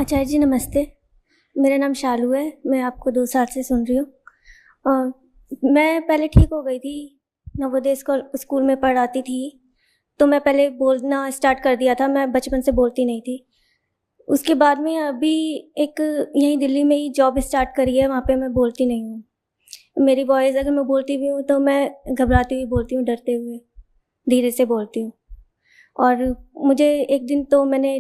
आचार्य जी नमस्ते। मेरा नाम शालू है। मैं आपको 2 साल से सुन रही हूँ। मैं पहले ठीक हो गई थी, नवोदय स्कूल में पढ़ाती थी, तो मैं पहले बोलना स्टार्ट कर दिया था। मैं बचपन से बोलती नहीं थी। उसके बाद में अभी एक यहीं दिल्ली में ही जॉब स्टार्ट करी है, वहाँ पे मैं बोलती नहीं हूँ। मेरी वॉइस अगर मैं बोलती भी हूँ तो मैं घबराती हुई बोलती हूँ, डरते हुए, धीरे से बोलती हूँ। और मुझे एक दिन तो मैंने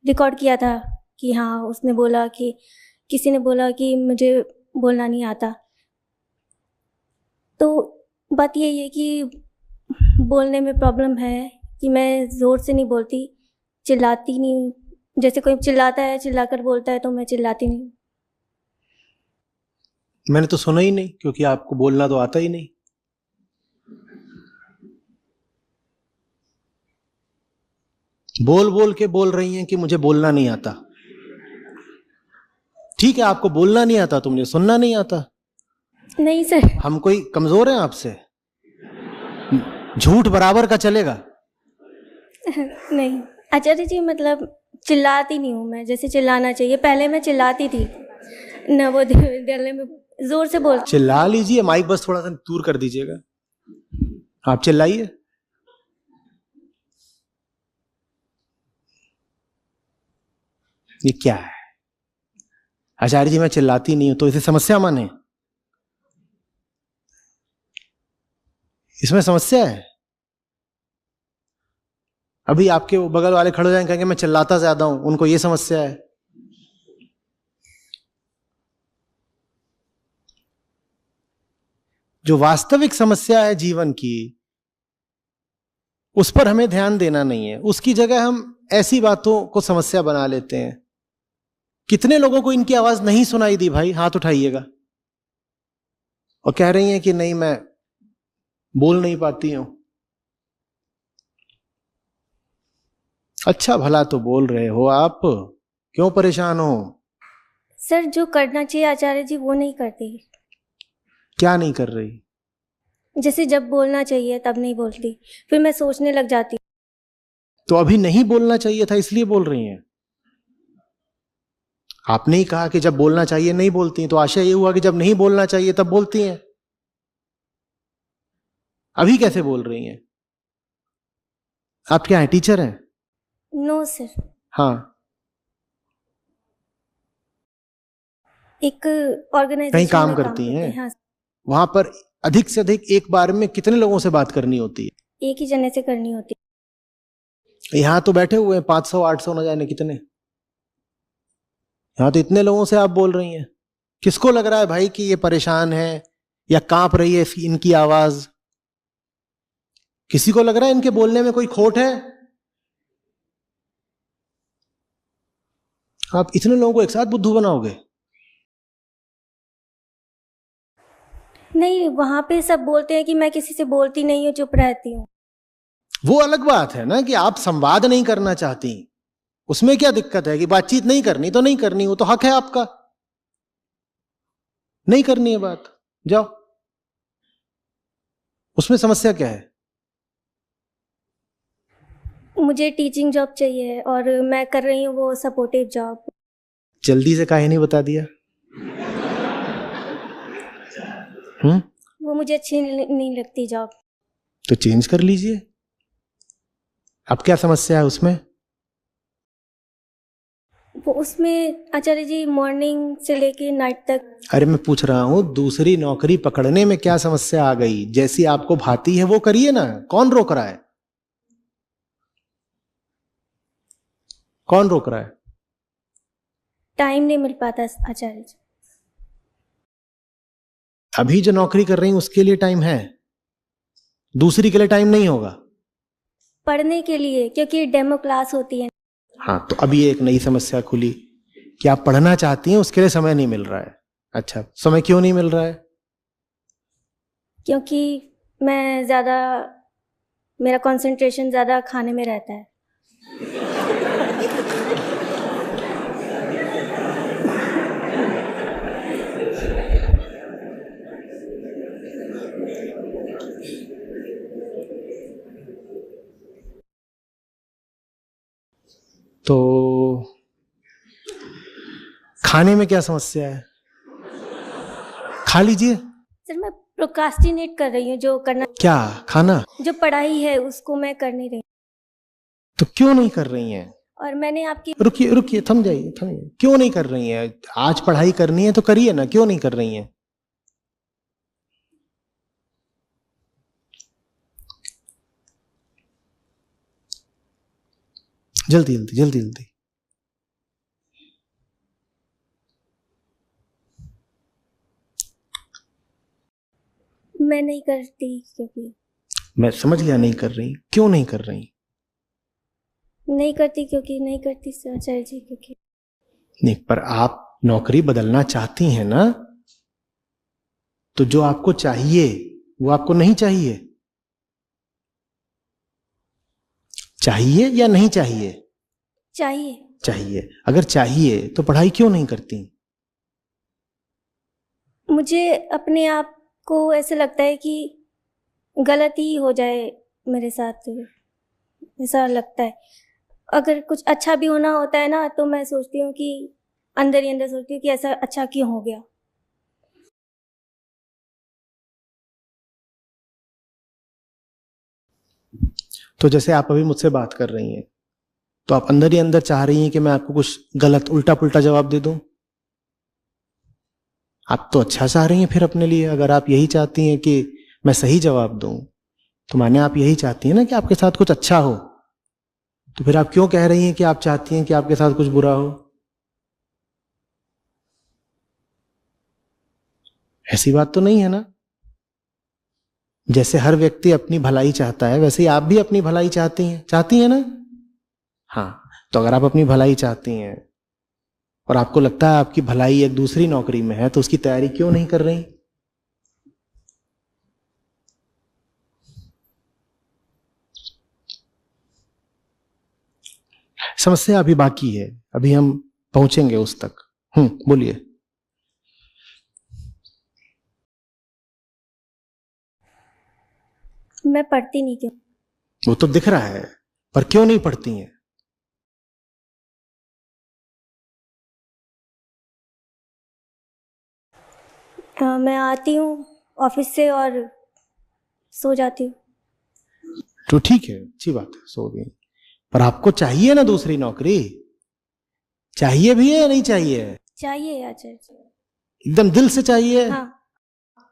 रिकॉर्ड किया था कि हाँ, उसने बोला कि किसी ने बोला कि मुझे बोलना नहीं आता। तो बात यही है कि बोलने में प्रॉब्लम है कि मैं ज़ोर से नहीं बोलती, चिल्लाती नहीं। जैसे कोई चिल्लाता है, चिल्लाकर बोलता है, तो मैं चिल्लाती नहीं। मैंने तो सुना ही नहीं, क्योंकि आपको बोलना तो आता ही नहीं। बोल बोल के बोल रही हैं कि मुझे बोलना नहीं आता। ठीक है, आपको बोलना नहीं आता तो मुझे सुनना नहीं आता। नहीं सर। हम कोई कमजोर हैं आपसे? झूठ बराबर का चलेगा। नहीं आचार्य जी, मतलब चिल्लाती नहीं हूँ मैं, जैसे चिल्लाना चाहिए। पहले मैं चिल्लाती थी नवोदय विद्यालय में, ज़ोर से बोल। चिल्ला लीजिए, माइक बस थोड़ा सा दूर कर दीजिएगा। आप चिल्लाइए। ये क्या है? आचार्य जी मैं चिल्लाती नहीं हूं, तो इसे समस्या माने? इसमें समस्या है? अभी आपके वो बगल वाले खड़े हो जाएंगे, कहेंगे मैं चिल्लाता ज्यादा हूं, उनको ये समस्या है। जो वास्तविक समस्या है जीवन की, उस पर हमें ध्यान देना नहीं है। उसकी जगह हम ऐसी बातों को समस्या बना लेते हैं। कितने लोगों को इनकी आवाज नहीं सुनाई दी भाई? हाथ उठाइएगा। और कह रही हैं कि नहीं, मैं बोल नहीं पाती हूं। अच्छा भला तो बोल रहे हो आप, क्यों परेशान हो? सर, जो करना चाहिए आचार्य जी वो नहीं करती। क्या नहीं कर रही? जैसे जब बोलना चाहिए तब नहीं बोलती, फिर मैं सोचने लग जाती। तो अभी नहीं बोलना चाहिए था, इसलिए बोल रही हैं। आपने ही कहा कि जब बोलना चाहिए नहीं बोलती, तो आशा ये हुआ कि जब नहीं बोलना चाहिए तब बोलती हैं। अभी कैसे बोल रही हैं? आप क्या हैं, टीचर हैं? No sir. हाँ। एक कहीं ऑर्गेनाइजेशन काम में काम करती करते हैं? हैं। हाँ। वहां पर अधिक से अधिक एक बार में कितने लोगों से बात करनी होती है? एक ही जने से करनी होती। यहां तो बैठे हुए हैं 500 800 न जाने कितने। यहां तो इतने लोगों से आप बोल रही हैं। किसको लग रहा है भाई कि ये परेशान है या कांप रही है इनकी आवाज? किसी को लग रहा है इनके बोलने में कोई खोट है? आप इतने लोगों को एक साथ बुद्धू बनाओगे? नहीं, वहां पे सब बोलते हैं कि मैं किसी से बोलती नहीं हूँ, चुप रहती हूँ। वो अलग बात है ना कि आप संवाद नहीं करना चाहती। उसमें क्या दिक्कत है कि बातचीत नहीं करनी तो नहीं करनी, वो तो हक है आपका। नहीं करनी है बात, जाओ। उसमें समस्या क्या है? मुझे टीचिंग जॉब चाहिए और मैं कर रही हूँ वो सपोर्टिव जॉब। जल्दी से काहे नहीं बता दिया? वो मुझे अच्छी नहीं लगती जॉब। तो चेंज कर लीजिए। अब क्या समस्या है उसमें? वो उसमें आचार्य जी मॉर्निंग से लेके नाइट तक। अरे मैं पूछ रहा हूं दूसरी नौकरी पकड़ने में क्या समस्या आ गई? जैसी आपको भाती है वो करिए ना, कौन रोक रहा है? कौन रोक रहा है? टाइम नहीं मिल पाता आचार्य जी। अभी जो नौकरी कर रही हूं उसके लिए टाइम है, दूसरी के लिए टाइम नहीं होगा। पढ़ने के लिए, क्योंकि डेमो क्लास होती है। हाँ, तो अभी एक नई समस्या खुली कि आप पढ़ना चाहती हैं, उसके लिए समय नहीं मिल रहा है। अच्छा, समय क्यों नहीं मिल रहा है? क्योंकि मैं ज़्यादा, मेरा कंसंट्रेशन ज़्यादा खाने में रहता है। तो खाने में क्या समस्या है? खा लीजिए। सर मैं प्रोक्रास्टिनेट कर रही हूँ, जो करना, क्या खाना? जो पढ़ाई है उसको मैं कर नहीं रही। तो क्यों नहीं कर रही हैं? और मैंने आपकी, रुकिए रुकिए, थम जाइए थम जाइए। क्यों नहीं कर रही हैं? आज पढ़ाई करनी है तो करिए ना, क्यों नहीं कर रही हैं? जल्दी जल्दी जल्दी जल्दी। मैं नहीं करती क्योंकि, मैं समझ गया नहीं कर रही। क्यों नहीं कर रही? नहीं करती क्योंकि नहीं करती सर, आचार्य जी, क्योंकि नहीं, पर आप नौकरी बदलना चाहती हैं ना, तो जो आपको चाहिए वो आपको नहीं चाहिए। चाहिए या नहीं चाहिए? चाहिए। चाहिए। अगर चाहिए तो पढ़ाई क्यों नहीं करती? मुझे अपने आप को ऐसे लगता है कि गलत ही हो जाए मेरे साथ, ऐसा लगता है। अगर कुछ अच्छा भी होना होता है ना, तो मैं सोचती हूँ कि अंदर ही अंदर सोचती हूँ कि ऐसा अच्छा क्यों हो गया। तो जैसे आप अभी मुझसे बात कर रही हैं, तो आप अंदर ही अंदर चाह रही हैं कि मैं आपको कुछ गलत उल्टा पुल्टा जवाब दे दूं। आप तो अच्छा चाह रही हैं फिर अपने लिए। अगर आप यही चाहती हैं कि मैं सही जवाब दूं, तो माने आप यही चाहती हैं ना कि आपके साथ कुछ अच्छा हो। तो फिर आप क्यों कह रही हैं कि आप चाहती हैं कि आपके साथ कुछ बुरा हो? ऐसी बात तो नहीं है ना। जैसे हर व्यक्ति अपनी भलाई चाहता है, वैसे ही आप भी अपनी भलाई चाहती हैं ना। हाँ, तो अगर आप अपनी भलाई चाहती हैं और आपको लगता है आपकी भलाई एक दूसरी नौकरी में है, तो उसकी तैयारी क्यों नहीं कर रही? समस्या अभी बाकी है, अभी हम पहुंचेंगे उस तक। बोलिए। मैं पढ़ती नहीं क्यों? वो तो दिख रहा है, पर क्यों नहीं पढ़ती हैं? मैं आती हूँ ऑफिस से और सो जाती हूँ। तो ठीक है, अच्छी बात है, सो गई। पर आपको चाहिए ना दूसरी नौकरी? चाहिए भी है या नहीं चाहिए? चाहिए आचार्य जी। एकदम दिल से चाहिए? हाँ।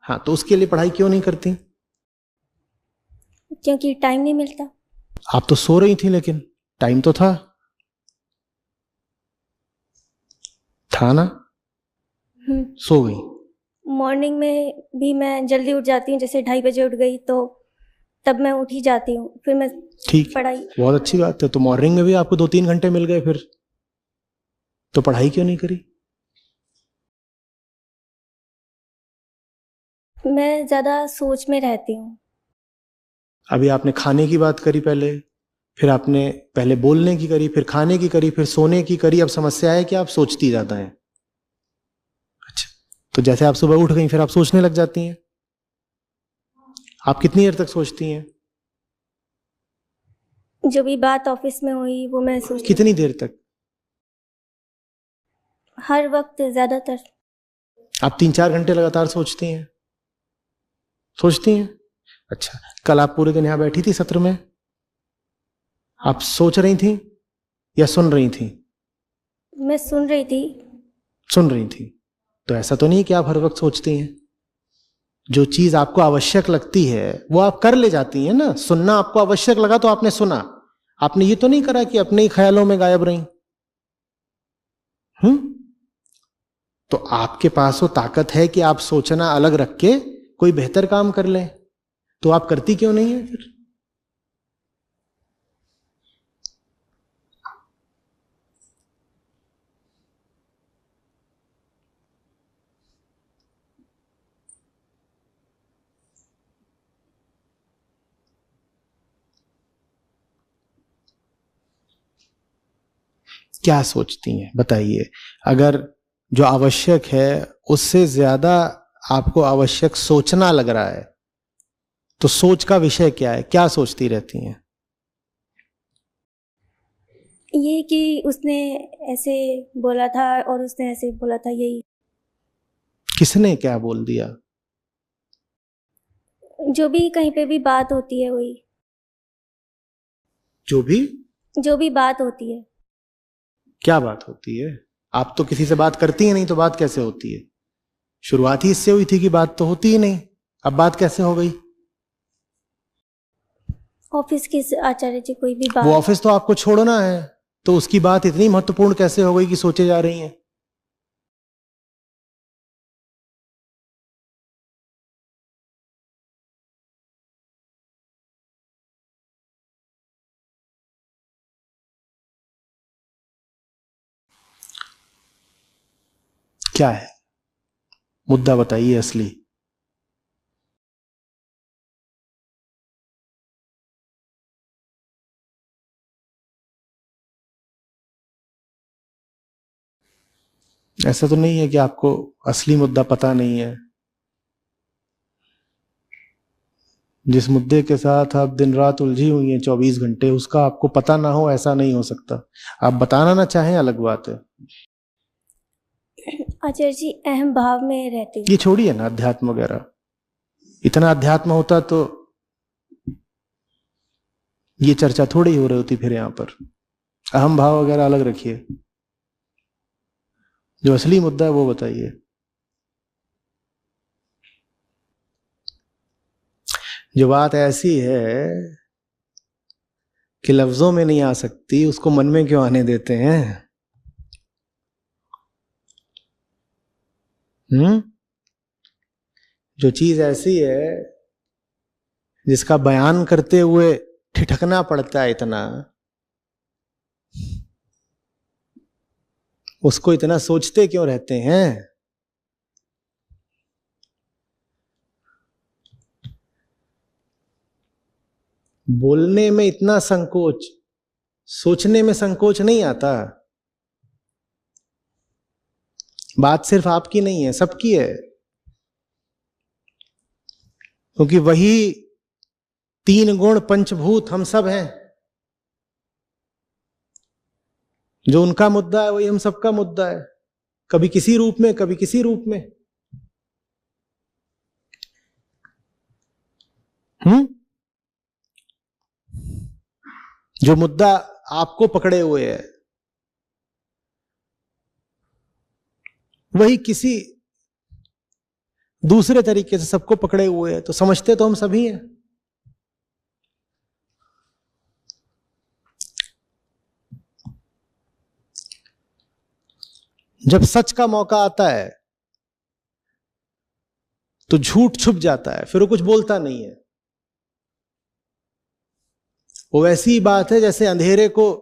हाँ, तो उसके लिए पढ़ाई क्यों नहीं करती? क्योंकि टाइम नहीं मिलता। आप तो सो रही थी, लेकिन टाइम तो था ना? सो गई। मॉर्निंग में भी मैं जल्दी उठ जाती हूँ, जैसे 2:30 बजे उठ गई तो तब मैं उठ ही जाती हूँ, फिर मैं ठीक, पढ़ाई। बहुत अच्छी बात है। तो मॉर्निंग में भी आपको 2-3 घंटे मिल गए, फिर तो पढ़ाई क्यों नहीं करी? मैं ज़्यादा सोच में रहती हूँ। अभी आपने खाने की बात करी पहले, फिर आपने पहले बोलने की करी, फिर खाने की करी, फिर सोने की करी। अब समस्या है कि आप सोचती ज्यादा हैं। अच्छा, तो जैसे आप सुबह उठ गई, फिर आप सोचने लग जाती हैं। आप कितनी देर तक सोचती हैं? जो भी बात ऑफिस में हुई वो मैं सोचती। कितनी देर तक? हर वक्त, ज़्यादातर। आप 3-4 घंटे लगातार सोचती हैं? अच्छा, कल आप पूरे दिन यहां बैठी थी सत्र में? आप सोच रही थी या सुन रही थी? मैं सुन रही थी। सुन रही थी। तो ऐसा तो नहीं कि आप हर वक्त सोचती हैं। जो चीज आपको आवश्यक लगती है वो आप कर ले जाती हैं ना। सुनना आपको आवश्यक लगा तो आपने सुना। आपने ये तो नहीं करा कि अपने ही ख्यालों में गायब रही। तो आपके पास वो ताकत है कि आप सोचना अलग रख के कोई बेहतर काम कर लें। तो आप करती क्यों नहीं है फिर? क्या सोचती हैं बताइए। अगर जो आवश्यक है उससे ज्यादा आपको आवश्यक सोचना लग रहा है, तो सोच का विषय क्या है? क्या सोचती रहती हैं? ये कि उसने ऐसे बोला था और उसने ऐसे बोला था, यही। किसने क्या बोल दिया? जो भी कहीं पे भी बात होती है वही, जो भी बात होती है। क्या बात होती है? आप तो किसी से बात करती ही नहीं, तो बात कैसे होती है? शुरुआत ही इससे हुई थी कि बात तो होती ही नहीं, अब बात कैसे हो गई? ऑफिस के आचार्य जी कोई भी वो बात। ऑफिस तो आपको छोड़ना है, तो उसकी बात इतनी महत्वपूर्ण कैसे हो गई कि सोचे जा रही हैं? क्या है मुद्दा, बताइए असली। ऐसा तो नहीं है कि आपको असली मुद्दा पता नहीं है। जिस मुद्दे के साथ आप दिन रात उलझी हुई हैं 24 घंटे, उसका आपको पता ना हो, ऐसा नहीं हो सकता। आप बताना ना चाहें अलग बात है। आचार्य जी अहम भाव में रहती हूँ। ये छोड़िए ना अध्यात्म वगैरह, इतना अध्यात्म होता तो ये चर्चा थोड़ी हो रही होती फिर यहां पर। अहम भाव वगैरह अलग रखिए, जो असली मुद्दा है वो बताइए। जो बात ऐसी है कि लफ्जों में नहीं आ सकती, उसको मन में क्यों आने देते हैं? जो चीज ऐसी है जिसका बयान करते हुए ठिठकना पड़ता है इतना, उसको इतना सोचते क्यों रहते हैं? बोलने में इतना संकोच, सोचने में संकोच नहीं आता। बात सिर्फ आपकी नहीं है, सबकी है, क्योंकि वही 3 गुण पंचभूत हम सब हैं। जो उनका मुद्दा है वही हम सबका मुद्दा है, कभी किसी रूप में कभी किसी रूप में। जो मुद्दा आपको पकड़े हुए है वही किसी दूसरे तरीके से सबको पकड़े हुए है, तो समझते तो हम सभी हैं। जब सच का मौका आता है तो झूठ छुप जाता है, फिर वो कुछ बोलता नहीं है। वो वैसी ही बात है जैसे अंधेरे को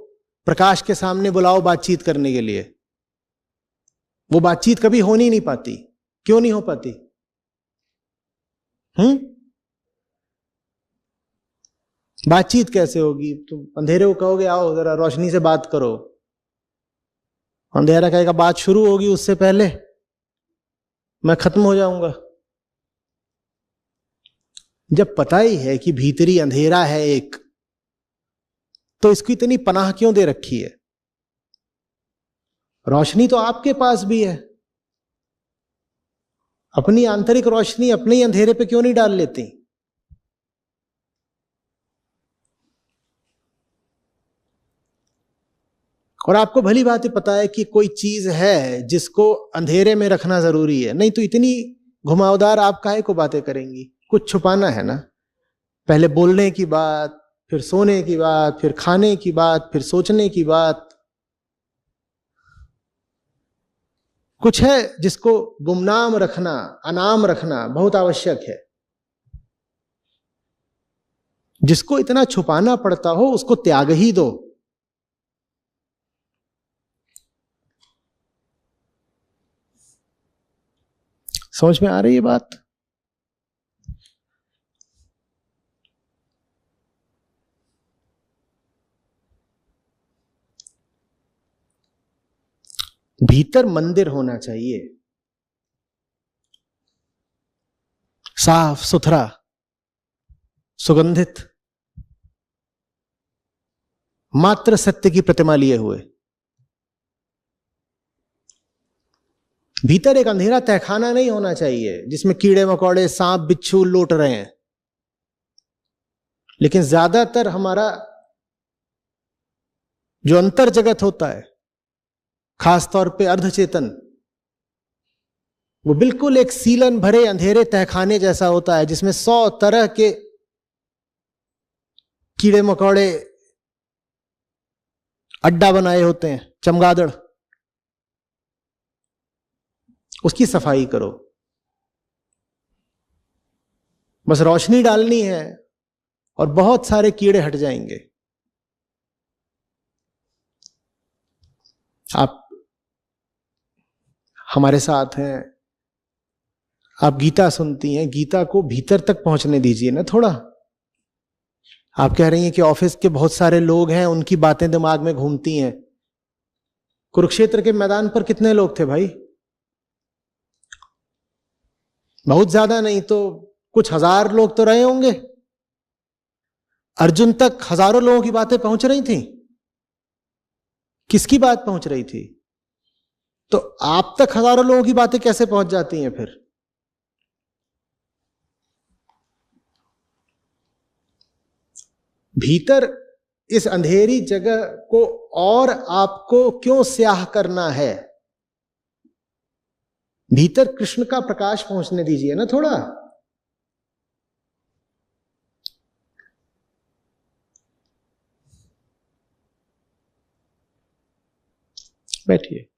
प्रकाश के सामने बुलाओ बातचीत करने के लिए, वो बातचीत कभी हो नहीं पाती। क्यों नहीं हो पाती? बातचीत कैसे होगी? तुम अंधेरे को कहोगे आओ जरा रोशनी से बात करो, अंधेरा कहेगा बात शुरू होगी उससे पहले मैं खत्म हो जाऊंगा। जब पता ही है कि भीतरी अंधेरा है एक, तो इसको इतनी पनाह क्यों दे रखी है? रोशनी तो आपके पास भी है, अपनी आंतरिक रोशनी अपने ही अंधेरे पे क्यों नहीं डाल लेती? और आपको भली बात ही पता है कि कोई चीज है जिसको अंधेरे में रखना जरूरी है, नहीं तो इतनी घुमावदार आप काहे को बातें करेंगी? कुछ छुपाना है ना। पहले बोलने की बात, फिर सोने की बात, फिर खाने की बात, फिर सोचने की बात। कुछ है जिसको गुमनाम रखना, अनाम रखना बहुत आवश्यक है। जिसको इतना छुपाना पड़ता हो उसको त्याग ही दो। समझ में आ रही है बात? भीतर मंदिर होना चाहिए, साफ सुथरा, सुगंधित। मात्र सत्य की प्रतिमा लिए हुए। भीतर एक अंधेरा तहखाना नहीं होना चाहिए जिसमें कीड़े मकोड़े सांप बिच्छू लौट रहे हैं। लेकिन ज्यादातर हमारा जो अंतर जगत होता है, खासतौर पे अर्धचेतन, वो बिल्कुल एक सीलन भरे अंधेरे तहखाने जैसा होता है जिसमें 100 तरह के कीड़े मकोड़े अड्डा बनाए होते हैं, चमगादड़। उसकी सफाई करो, बस रोशनी डालनी है और बहुत सारे कीड़े हट जाएंगे। आप हमारे साथ हैं, आप गीता सुनती हैं, गीता को भीतर तक पहुंचने दीजिए ना थोड़ा। आप कह रही हैं कि ऑफिस के बहुत सारे लोग हैं, उनकी बातें दिमाग में घूमती हैं। कुरुक्षेत्र के मैदान पर कितने लोग थे भाई? बहुत ज्यादा नहीं तो कुछ हजार लोग तो रहे होंगे। अर्जुन तक हजारों लोगों की बातें पहुंच रही थी। किसकी बात पहुंच रही थी? तो आप तक हजारों लोगों की बातें कैसे पहुंच जाती हैं फिर? भीतर इस अंधेरी जगह को और आपको क्यों स्याह करना है? भीतर कृष्ण का प्रकाश पहुंचने दीजिए ना थोड़ा। बैठिए।